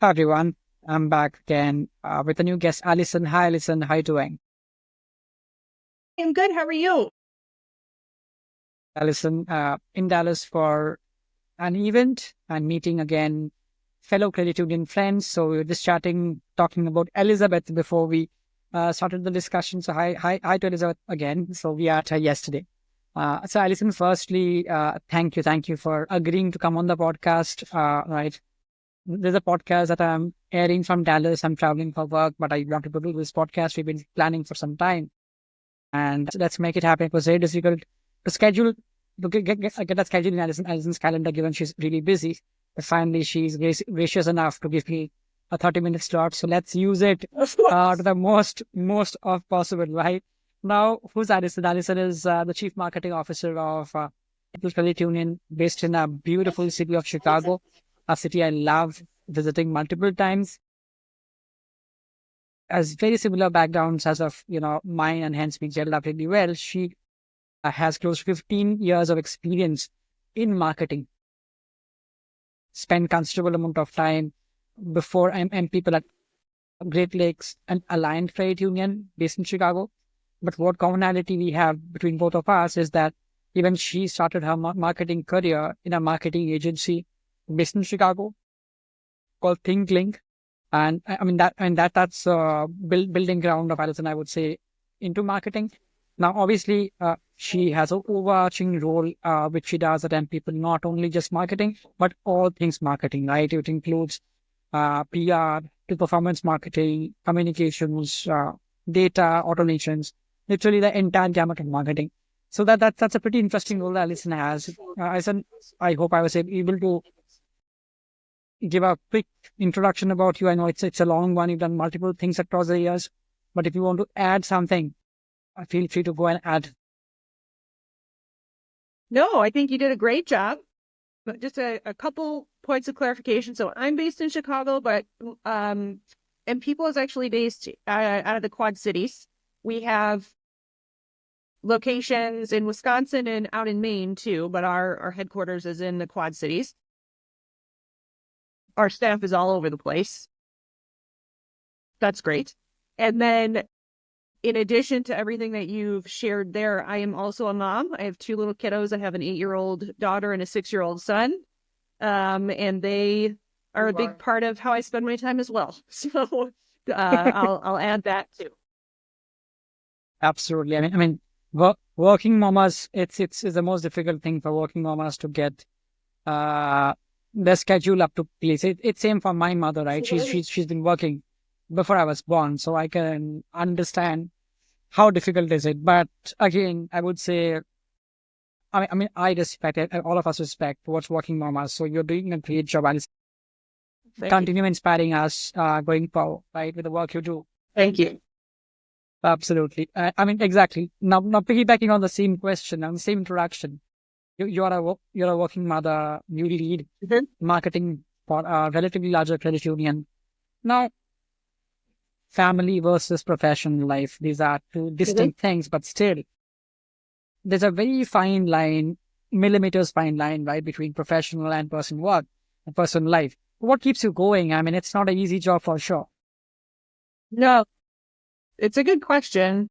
Hi everyone, I'm back again with a new guest, Allison. Hi Allison, how you doing? I'm good. How are you? Allison, in Dallas for an event and meeting again fellow credit union friends. So we were just chatting, talking about Elizabeth before we started the discussion. So hi to Elizabeth again. So we are at her yesterday. So Allison, firstly, thank you for agreeing to come on the podcast. Right, there's a podcast that I'm airing from Dallas. I'm traveling for work, but I wanted to do this podcast. We've been planning for some time, and let's make it happen. It was very difficult to schedule to get that schedule in Allison's calendar, given she's really busy. But finally, she's gracious enough to give me a 30-minute slot. So let's use it Of to course. the most of possible. Right now, who's Allison? Allison is the chief marketing officer of Empeople Credit Union, based in a beautiful city of Chicago, a city I love visiting multiple times. As very similar backgrounds as of mine, and hence we gelled up really well. She has close to 15 years of experience in marketing, spent considerable amount of time before people at Great Lakes and Alliant Credit Union based in Chicago. But what commonality we have between both of us is that even she started her marketing career in a marketing agency based in Chicago called Think Link. And I mean that's building ground of Allison, I would say, into marketing. Now, obviously, she has an overarching role which she does at Empeople, not only just marketing, but all things marketing, right? It includes PR to performance marketing, communications, data, automations, literally the entire gamut of marketing. So that's a pretty interesting role that Allison has. Allison, I hope I was able to give a quick introduction about you. I know it's a long one. You've done multiple things across the years, but if you want to add something, feel free to go and add. No, I think you did a great job. But just a couple points of clarification. So I'm based in Chicago, but and people is actually based out of the Quad Cities. We have locations in Wisconsin and out in Maine too, but our headquarters is in the Quad Cities. Our staff is all over the place. That's great. And then in addition to everything that you've shared there, I am also a mom. I have two little kiddos. I have an 8-year-old daughter and a 6-year-old son. And they are a big part of how I spend my time as well. So I'll add that too. Absolutely. Working mamas, it's the most difficult thing for working mamas to get uh, the schedule up to place. It's same for my mother, right? She's been working before I was born, so I can understand how difficult is it. But again, I would say, I respect it, and all of us respect what's working mamas. So you're doing a great job, and Thank you. continue inspiring us going forward, right, with the work you do. Thank you. Absolutely. Exactly. Now piggybacking on the same question and the same interaction. You're a working mother. You lead Mhm. marketing for a relatively larger credit union. Now, family versus professional life. These are two Mhm. distinct things, but still, there's a very fine line, millimeters fine line, right, between professional and personal work and personal life. What keeps you going? I mean, it's not an easy job for sure. No, it's a good question.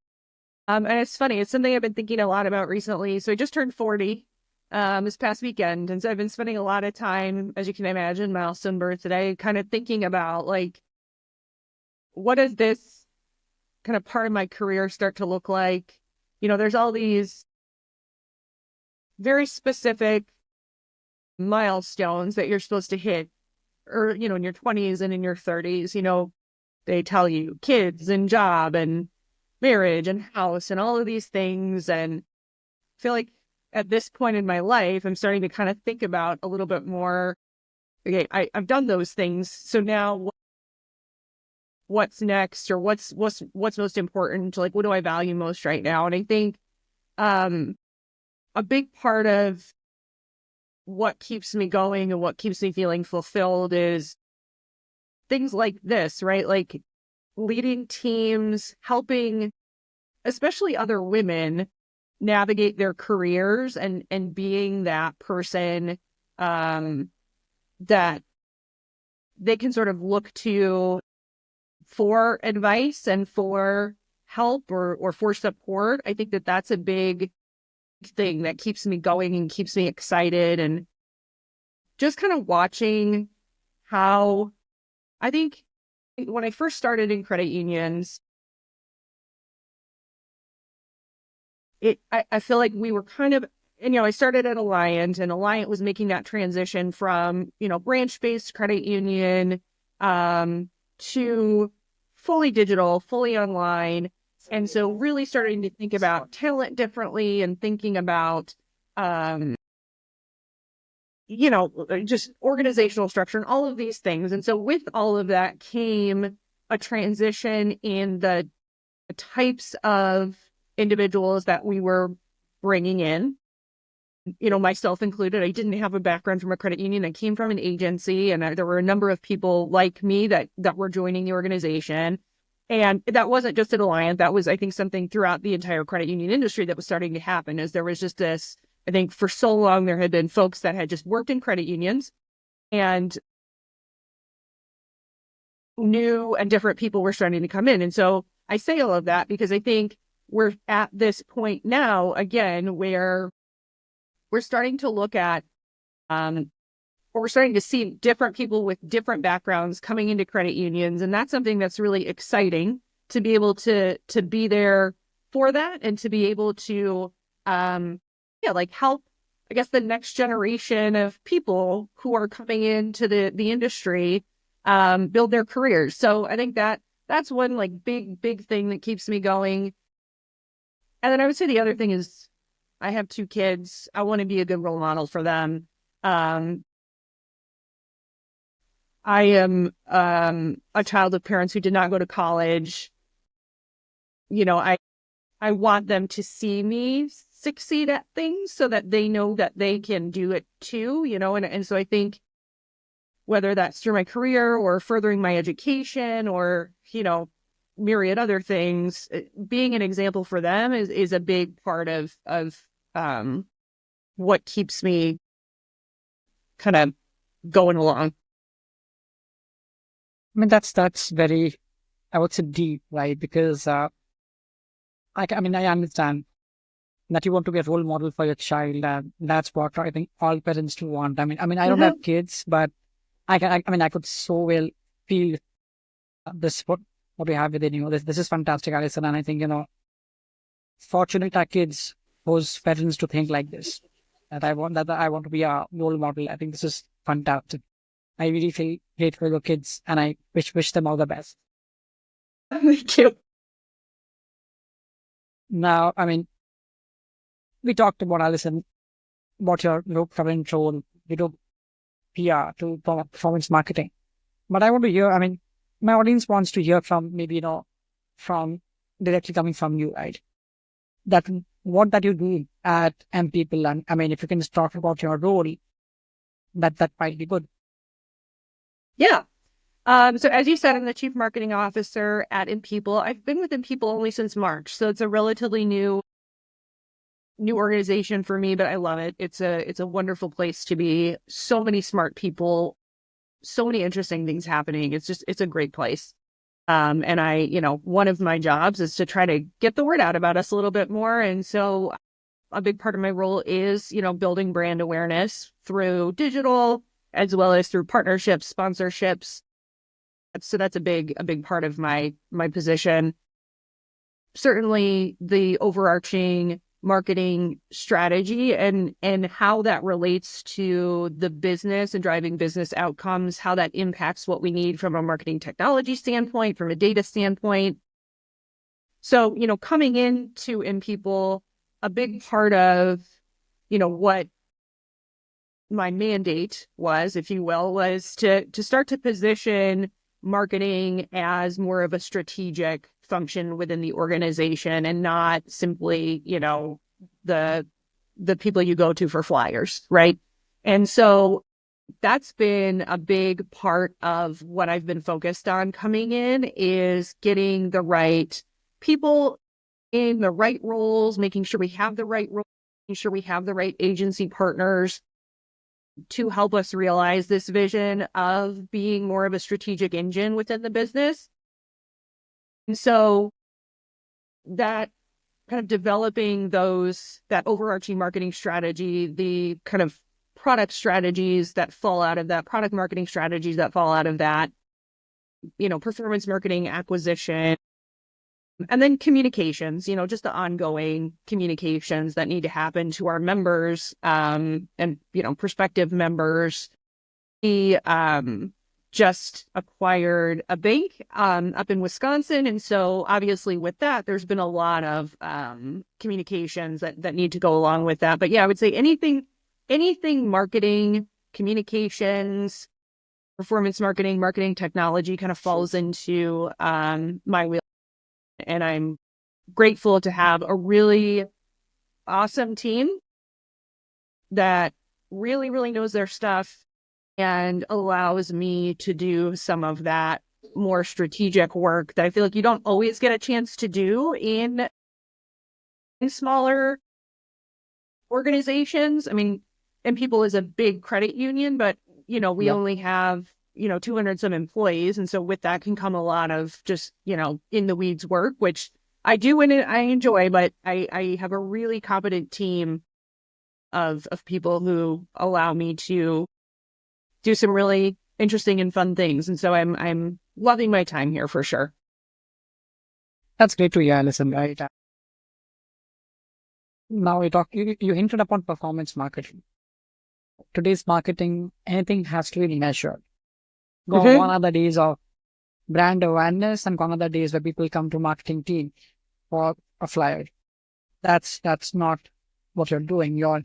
And it's funny. It's something I've been thinking a lot about recently. So I just turned 40 this past weekend. And so I've been spending a lot of time, as you can imagine, milestone birthday, kind of thinking about like, what does this kind of part of my career start to look like? There's all these very specific milestones that you're supposed to hit, or, in your 20s and in your 30s. They tell you kids and job and marriage and house and all of these things. And I feel like at this point in my life, I'm starting to kind of think about a little bit more. Okay, I've done those things. So now what's next, or what's most important? Like, what do I value most right now? And I think um, a big part of what keeps me going and what keeps me feeling fulfilled is things like this, right? Like leading teams, helping especially other women navigate their careers, and being that person um that they can sort of look to for advice and for help or for support. I think that that's a big thing that keeps me going and keeps me excited, and just kind of watching how I think when I first started in credit unions, I feel like we were kind of, I started at Alliant, and Alliant was making that transition from, branch-based credit union to fully digital, fully online. And so really starting to think about talent differently and thinking about, just organizational structure and all of these things. And so with all of that came a transition in the types of individuals that we were bringing in, myself included. I didn't have a background from a credit union. I came from an agency, and there were a number of people like me that were joining the organization. And that wasn't just at Alliant. That was, I think, something throughout the entire credit union industry that was starting to happen, as there was just this, I think for so long, there had been folks that had just worked in credit unions, and new and different people were starting to come in. And so I say all of that because I think we're at this point now, again, where we're starting to look at, or we're starting to see different people with different backgrounds coming into credit unions. And that's something that's really exciting, to be able to be there for that, and to be able to, help, I guess, the next generation of people who are coming into the industry, build their careers. So I think that's one big thing that keeps me going. And then I would say the other thing is, I have 2 kids. I want to be a good role model for them. I am a child of parents who did not go to college. I want them to see me succeed at things so that they know that they can do it too, and so I think whether that's through my career or furthering my education or, myriad other things, being an example for them is a big part of what keeps me kind of going along. I mean, that's very, I would say, deep, right? Because I understand that you want to be a role model for your child, and that's what I think all parents do want. I don't have kids, but I could so well feel this what we have within you. This is fantastic, Allison, and I think fortunate are kids whose parents to think like this. That I want to be a role model. I think this is fantastic. I really feel great for your kids, and I wish them all the best. Thank you. Now, we talked about, Allison, about your current role. You do PR to performance marketing, but I want to hear. My audience wants to hear from maybe from directly coming from you, right? That what that you do at Empeople, and if you can just talk about your role, that might be good. Yeah. So as you said, I'm the Chief Marketing Officer at Empeople. I've been with Empeople only since March, so it's a relatively new organization for me, but I love it. It's a wonderful place to be. So many smart people, so many interesting things happening. It's a great place. And one of my jobs is to try to get the word out about us a little bit more. And so a big part of my role is, building brand awareness through digital as well as through partnerships, sponsorships. So that's a big part of my position. Certainly the overarching marketing strategy and how that relates to the business and driving business outcomes, how that impacts what we need from a marketing technology standpoint, from a data standpoint. So, coming into Empeople, a big part of, what my mandate was, if you will, was to start to position marketing as more of a strategic function within the organization, and not simply, the people you go to for flyers, right? And so that's been a big part of what I've been focused on coming in, is getting the right people in the right roles, making sure we have the right roles, making sure we have the right agency partners, to help us realize this vision of being more of a strategic engine within the business. And so that kind of developing that overarching marketing strategy, the kind of product strategies that fall out of that, product marketing strategies that fall out of that, performance marketing, acquisition, and then communications, just the ongoing communications that need to happen to our members, and, prospective members. We just acquired a bank up in Wisconsin. And so obviously with that, there's been a lot of communications that need to go along with that. But yeah, I would say anything marketing, communications, performance marketing, marketing technology kind of falls into my wheel. And I'm grateful to have a really awesome team that really, really knows their stuff and allows me to do some of that more strategic work that I feel like you don't always get a chance to do in smaller organizations. I mean, Empeople is a big credit union, but, we only have, 200 some employees. And so with that can come a lot of just, in the weeds work, which I do and I enjoy, but I have a really competent team of people who allow me to do some really interesting and fun things. And so I'm loving my time here for sure. That's great to hear, Allison. Right. Now you hinted upon performance marketing. Today's marketing, anything has to be measured. Gone are the days of brand awareness and gone are the days where people come to marketing team for a flyer. That's not what you're doing. You're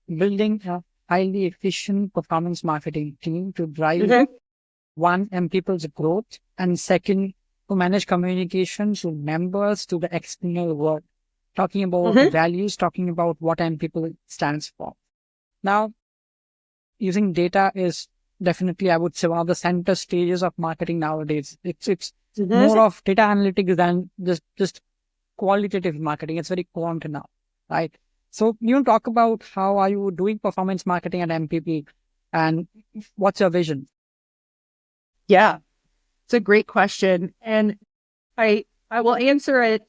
building a highly efficient performance marketing team to drive one, Empeople's growth, and second, to manage communication to members, to the external world, talking about values, talking about what Empeople stands for. Now, using data is definitely, I would say, one of the center stages of marketing nowadays. It's more of data analytics than just qualitative marketing. It's very quant now, right? So you talk about how are you doing performance marketing at MPP and what's your vision? Yeah, it's a great question. And I will answer it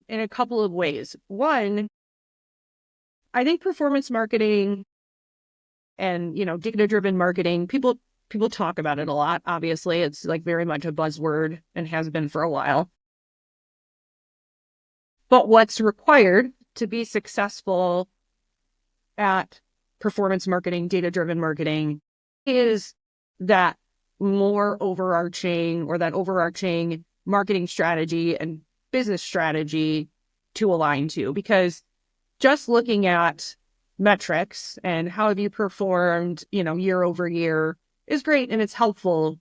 in a couple of ways. One, I think performance marketing and, data-driven marketing, people talk about it a lot. Obviously, it's like very much a buzzword and has been for a while. But what's required to be successful at performance marketing, data-driven marketing is that more overarching marketing strategy and business strategy to align to. Because just looking at metrics and how have you performed, year over year is great and it's helpful.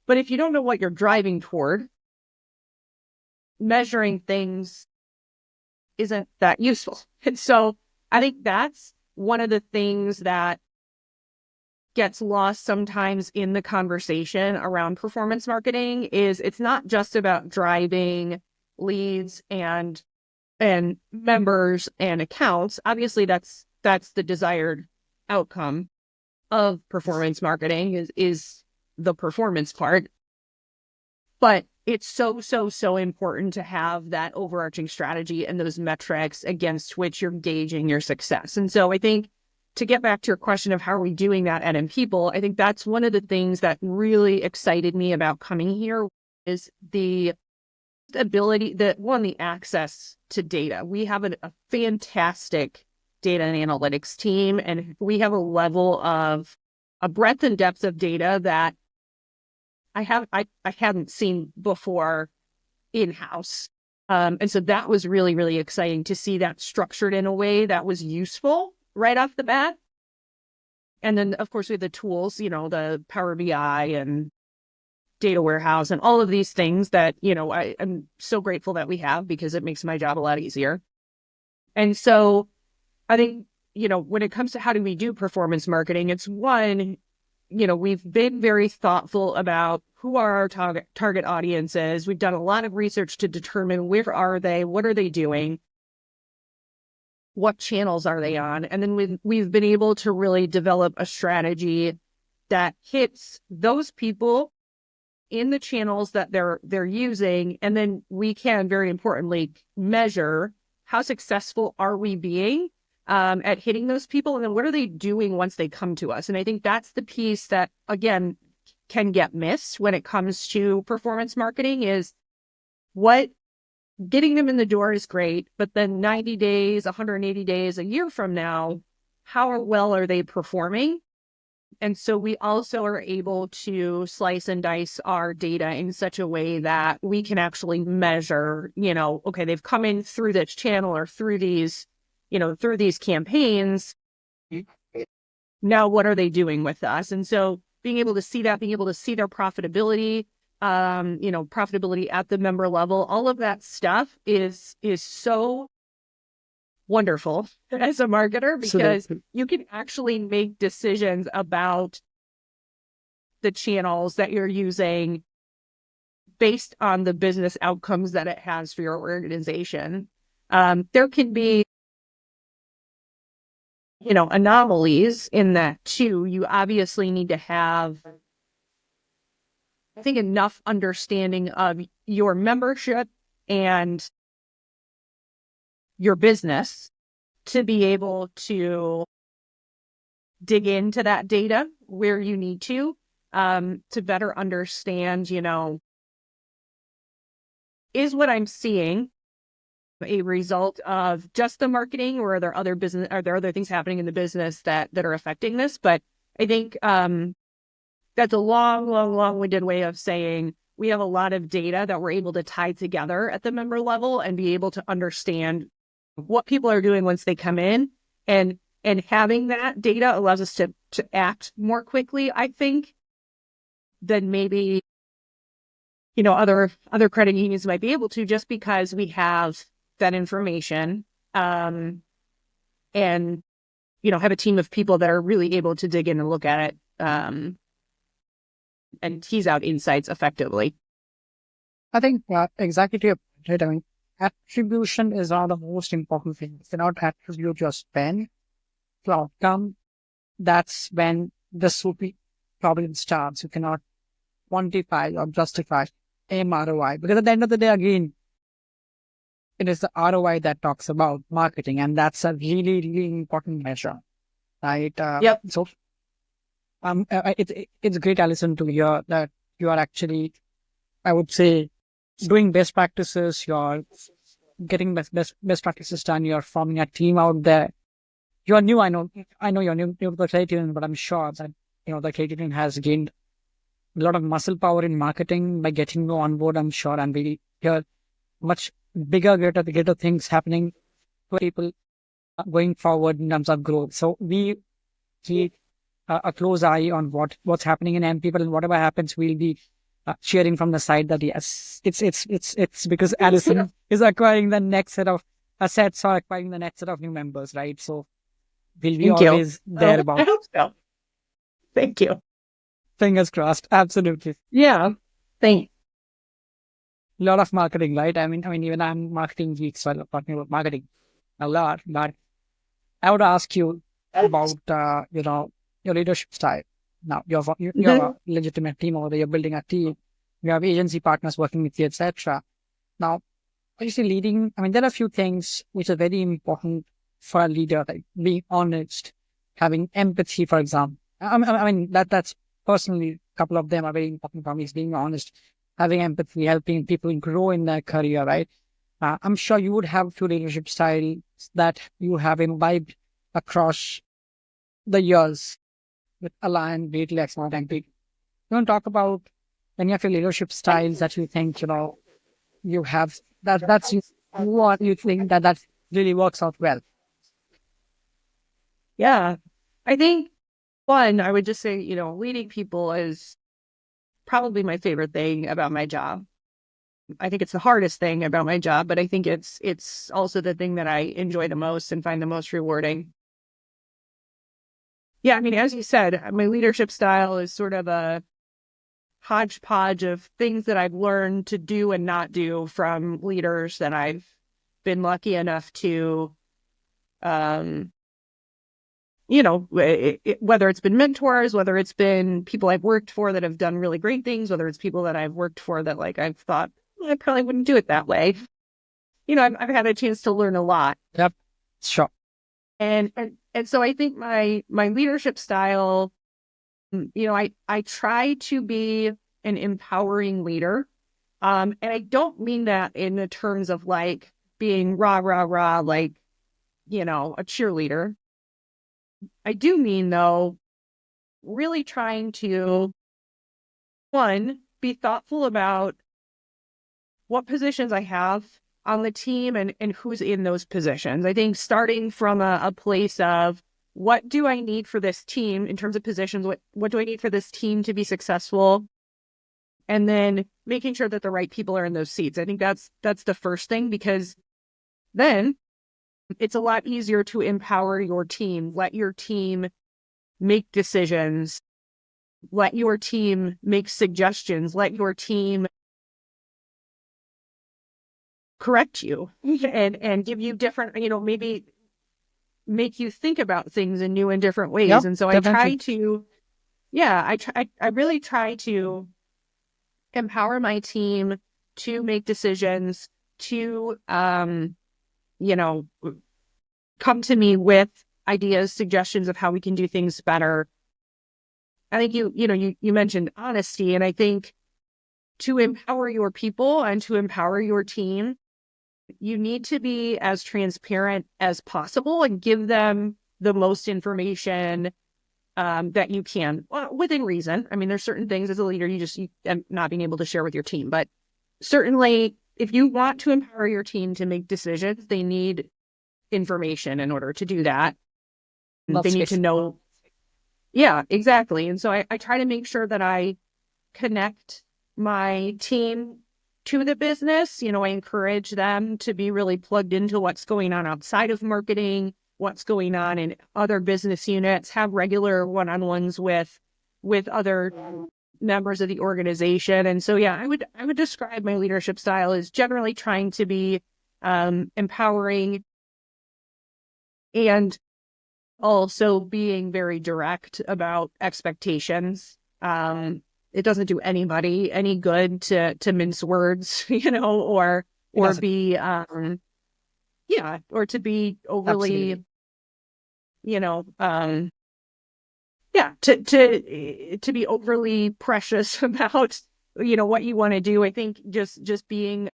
But if you don't know what you're driving toward, measuring things isn't that useful. And so I think that's one of the things that gets lost sometimes in the conversation around performance marketing is it's not just about driving leads and members and accounts. Obviously, that's the desired outcome of performance marketing is the performance part. But it's so important to have that overarching strategy and those metrics against which you're gauging your success. And so I think to get back to your question of how are we doing that at Empeople, I think that's one of the things that really excited me about coming here is the ability the access to data. We have a fantastic data and analytics team, and we have a breadth and depth of data that I hadn't seen before in-house. And so that was really, really exciting to see that structured in a way that was useful right off the bat. And then, of course, we have the tools, the Power BI and data warehouse and all of these things that, I'm so grateful that we have because it makes my job a lot easier. And so I think, when it comes to how do we do performance marketing, it's one, we've been very thoughtful about who are our target audiences. We've done a lot of research to determine where are they, what are they doing. what channels are they on? And then we've been able to really develop a strategy that hits those people in the channels that they're using. And then we can, very importantly, measure how successful are we being at hitting those people, and then what are they doing once they come to us? And I think that's the piece that, again, can get missed when it comes to performance marketing is what getting them in the door is great, but then 90 days, 180 days, a year from now, how well are they performing? And so we also are able to slice and dice our data in such a way that we can actually measure, okay, they've come in through this channel or through these, through these campaigns. Now, what are they doing with us? And so being able to see that, being able to see their profitability, profitability at the member level, all of that stuff is so wonderful as a marketer, because you can actually make decisions about the channels that you're using based on the business outcomes that it has for your organization. There can be, anomalies in that too. You obviously need to have, I think, enough understanding of your membership and your business to be able to dig into that data where you need to better understand, is what I'm seeing a result of just the marketing, or are there other things happening in the business that are affecting this? But I think that's a long-winded way of saying we have a lot of data that we're able to tie together at the member level and be able to understand what people are doing once they come in, and having that data allows us to act more quickly, I think, than maybe, other credit unions might be able to, just because we have that information, and, have a team of people that are really able to dig in and look at it, and tease out insights effectively. I think exactly to your point, right? I mean, attribution is one of the most important things. You cannot attribute your spend to outcome. That's when the soupy problem starts. You cannot quantify or justify ROI, because at the end of the day, again, it is the ROI that talks about marketing, and that's a really, really important measure, right? Yep. So, it's great, Allison, to hear that you are actually, I would say, doing best practices. You're getting best practices done. You're forming a team out there. You're new. I know you're new to the credit union, but I'm sure that the credit union has gained a lot of muscle power in marketing by getting you on board. I'm sure, and we hear much bigger, greater things happening for people going forward in terms of growth. So we keep a close eye on what's happening in Empeople, and whatever happens, we'll be cheering from the side that yes, it's because Allison is acquiring the next set of assets, or acquiring the next set of new members, right? So we'll be always there about. I hope so. Thank you. Fingers crossed. Absolutely. Yeah. Thanks. A lot of marketing, right? I mean, even I'm marketing geek, so I'm talking about marketing a lot. But I would ask you about, your leadership style. Now, you're a legitimate team over there. You're building a team. You have agency partners working with you, etc. Now, obviously, leading. I mean, there are a few things which are very important for a leader, like being honest, having empathy, for example. I mean that's personally, a couple of them are very important for me. Is being honest, having empathy, helping people grow in their career, right? I'm sure you would have few leadership styles that you have imbibed across the years with Align, Greatly Excellent, and Peak. You want to talk about any of your leadership styles that you think, you have, that's what you think that really works out well? Yeah. I think, one, I would just say, leading people is probably my favorite thing about my job. I think it's the hardest thing about my job, but I think it's also the thing that I enjoy the most and find the most rewarding. Yeah, I mean, as you said, my leadership style is sort of a hodgepodge of things that I've learned to do and not do from leaders that I've been lucky enough to um, whether it's been mentors, whether it's been people I've worked for that have done really great things, whether it's people that I've worked for that like I've thought I probably wouldn't do it that way. I've had a chance to learn a lot. Yep. Sure. And so I think my leadership style, I try to be an empowering leader. And I don't mean that in the terms of like being rah, rah, rah, like, a cheerleader. I do mean though, really trying to, one, be thoughtful about what positions I have on the team and who's in those positions. I think starting from a place of what do I need for this team in terms of positions? What do I need for this team to be successful? And then making sure that the right people are in those seats. I think that's the first thing, because then it's a lot easier to empower your team, let your team make decisions, let your team make suggestions, let your team correct you and give you different, maybe make you think about things in new and different ways. Yep, And so I try definitely. to, I really try to empower my team to make decisions, to, you know, come to me with ideas, suggestions of how we can do things better. I think you mentioned honesty, and I think to empower your people and to empower your team, you need to be as transparent as possible and give them the most information that you can, within reason. I mean, there's certain things as a leader you end not being able to share with your team, but certainly if you want to empower your team to make decisions, they need information in order to do that. They That's need to it. know. Yeah, exactly. And so I try to make sure that I connect my team to the business. I encourage them to be really plugged into what's going on outside of marketing, what's going on in other business units, have regular one-on-ones with other members of the organization. And so, yeah, I would describe my leadership style as generally trying to be empowering and also being very direct about expectations. It doesn't do anybody any good to mince words, It or doesn't. be or to be overly, Absolutely. you know, to be overly precious about what you want to do. I think just being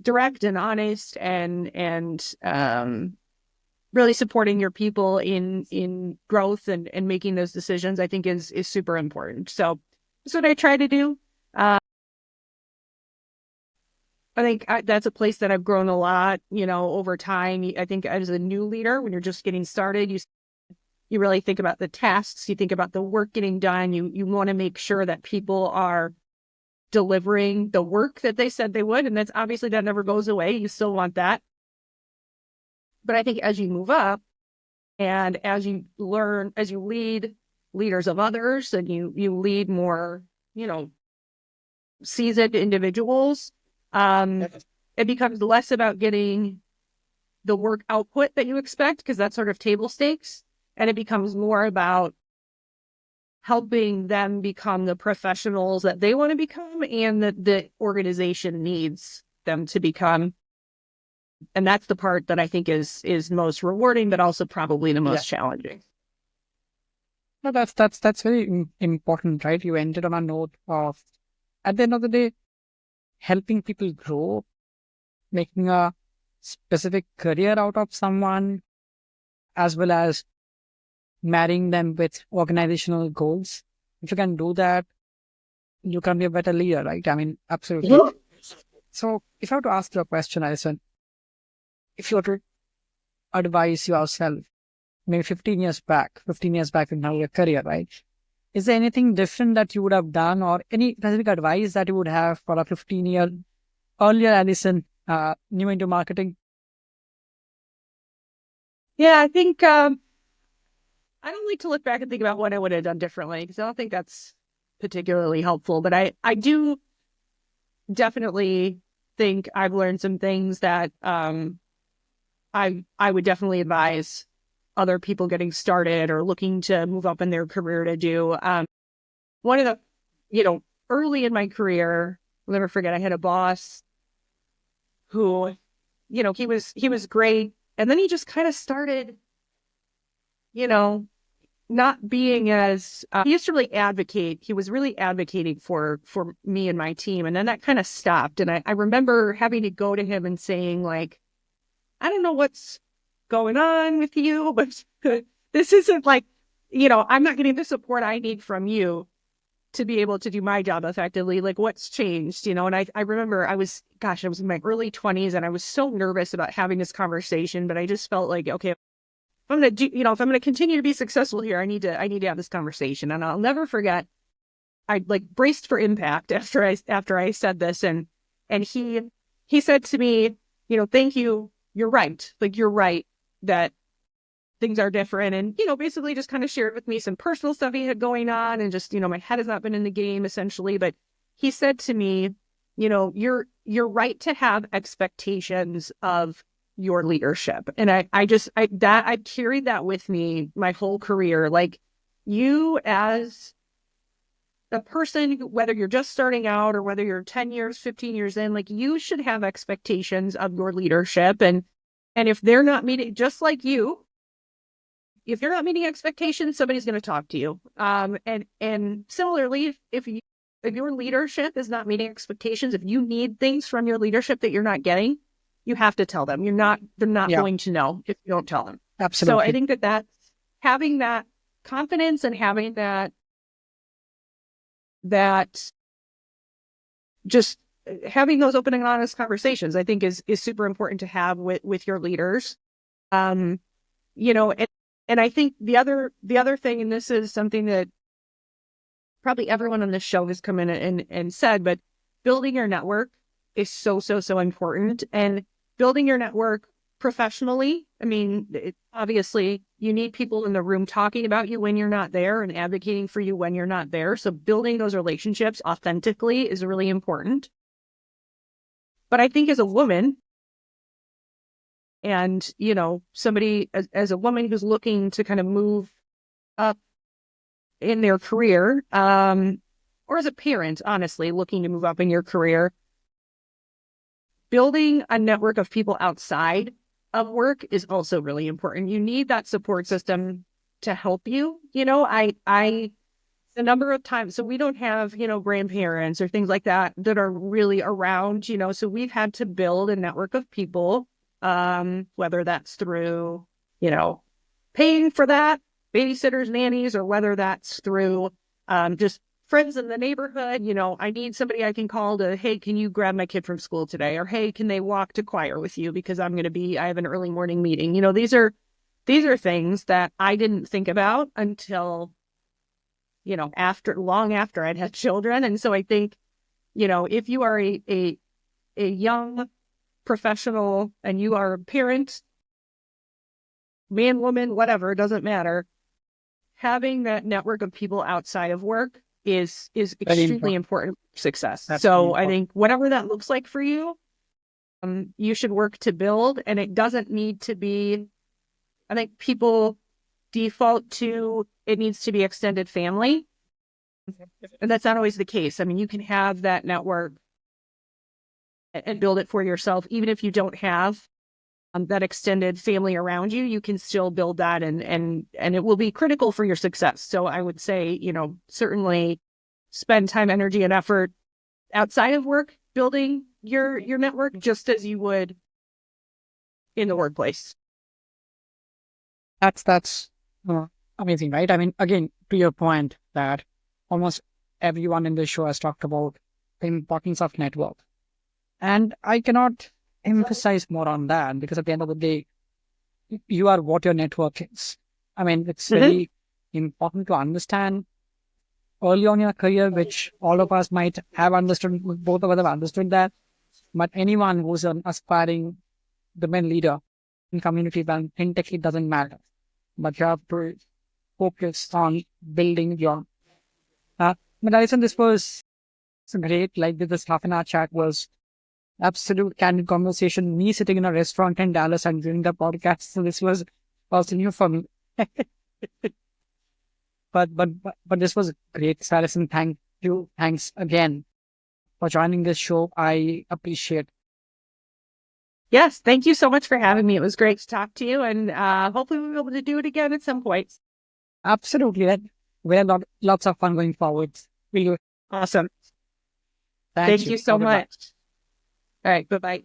direct and honest and really supporting your people in growth and making those decisions, I think is super important. So that's what I try to do. I think that's a place that I've grown a lot, over time. I think as a new leader, when you're just getting started, you really think about the tasks, you think about the work getting done. You want to make sure that people are delivering the work that they said they would. And that's obviously that never goes away. You still want that. But I think as you move up and as you learn, as you lead leaders of others and you lead more, seasoned individuals, it becomes less about getting the work output that you expect, because that's sort of table stakes. And it becomes more about helping them become the professionals that they want to become and that the organization needs them to become. And that's the part that I think is most rewarding, but also probably the Yeah. most challenging. No, that's very important, right? You ended on a note of, at the end of the day, helping people grow, making a specific career out of someone, as well as marrying them with organizational goals. If you can do that, you can be a better leader, right? I mean, absolutely. Mhm. So if I were to ask you a question, Alison, if you were to advise yourself, maybe 15 years back in your career, right? Is there anything different that you would have done, or any specific advice that you would have for a 15-year earlier Allison, new into marketing? Yeah, I think I don't like to look back and think about what I would have done differently, because I don't think that's particularly helpful. But I do definitely think I've learned some things that I would definitely advise other people getting started or looking to move up in their career to do. One of the, early in my career, I'll never forget, I had a boss who, he was great. And then he just kind of started, you know, not being as, he used to really advocate. He was really advocating for me and my team. And then that kind of stopped. And I remember having to go to him and saying, like, I don't know what's going on with you, but this isn't like, I'm not getting the support I need from you to be able to do my job effectively. Like, what's changed, And I remember I was in my early 20s and I was so nervous about having this conversation, but I just felt like, okay, if I'm going to do, if I'm going to continue to be successful here, I need to have this conversation. And I'll never forget, I like braced for impact after I said this. And he said to me, thank you. You're right. Like, you're right that things are different. And, basically just kind of shared with me some personal stuff he had going on and just, my head has not been in the game essentially. But he said to me, you're right to have expectations of your leadership. And I carried that with me my whole career. Like, you as a person, whether you're just starting out or whether you're 10 years, 15 years in, like, you should have expectations of your leadership. And if they're not meeting, just like you, if you're not meeting expectations, somebody's going to talk to you. And similarly, if your leadership is not meeting expectations, if you need things from your leadership that you're not getting, you have to tell them. They're not Yeah, going to know if you don't tell them. So I absolutely. think that's having that confidence and having that just having those open and honest conversations, I think is super important to have with your leaders. Um, and I think the other thing, and this is something that probably everyone on this show has come in and said, but building your network is so, so, so important. And building your network professionally, I mean, obviously you need people in the room talking about you when you're not there and advocating for you when you're not there. So building those relationships authentically is really important. But I think as a woman and, somebody as a woman who's looking to kind of move up in their career, or as a parent, honestly, looking to move up in your career, building a network of people outside of work is also really important. You need that support system to help you. The number of times, so we don't have, grandparents or things like that are really around, so we've had to build a network of people, whether that's through, paying for that, babysitters, nannies, or whether that's through just friends in the neighborhood. I need somebody I can call to, hey, can you grab my kid from school today? Or, hey, can they walk to choir with you because I have an early morning meeting. These are things that I didn't think about until, long after I'd had children. And so I think, if you are a young professional and you are a parent, man, woman, whatever, doesn't matter, having that network of people outside of work is Very extremely important. important for success. That's very So I important. think whatever that looks like for you, you should work to build. And it doesn't need to be, I think people default to, it needs to be extended family. And that's not always the case. I mean, you can have that network and build it for yourself, even if you don't have that extended family around you. You can still build that, and it will be critical for your success. So I would say, certainly spend time, energy, and effort outside of work building your network, just as you would in the workplace. That's amazing, right? I mean, again, to your point that almost everyone in this show has talked about the importance of network. And I cannot emphasize more on that because at the end of the day, you are what your network is. I mean, it's Mm-hmm. very important to understand early on in your career, which all of us might have understood, both of us have understood that. But anyone who's an aspiring domain leader in community bank, fintech, it doesn't matter. But you have to focus on building your. But Alison, this was great. Like this half an hour chat was absolute candid conversation. Me sitting in a restaurant in Dallas and doing the podcast. So this was also new for me. But this was great, Alison. Thank you. Thanks again for joining this show. I appreciate. Yes, thank you so much for having me. It was great to talk to you, and hopefully we'll be able to do it again at some point. Absolutely. We had lots of fun going forward. Will you? Awesome. Thank Thank you. you so Bye-bye. much. All right, bye-bye.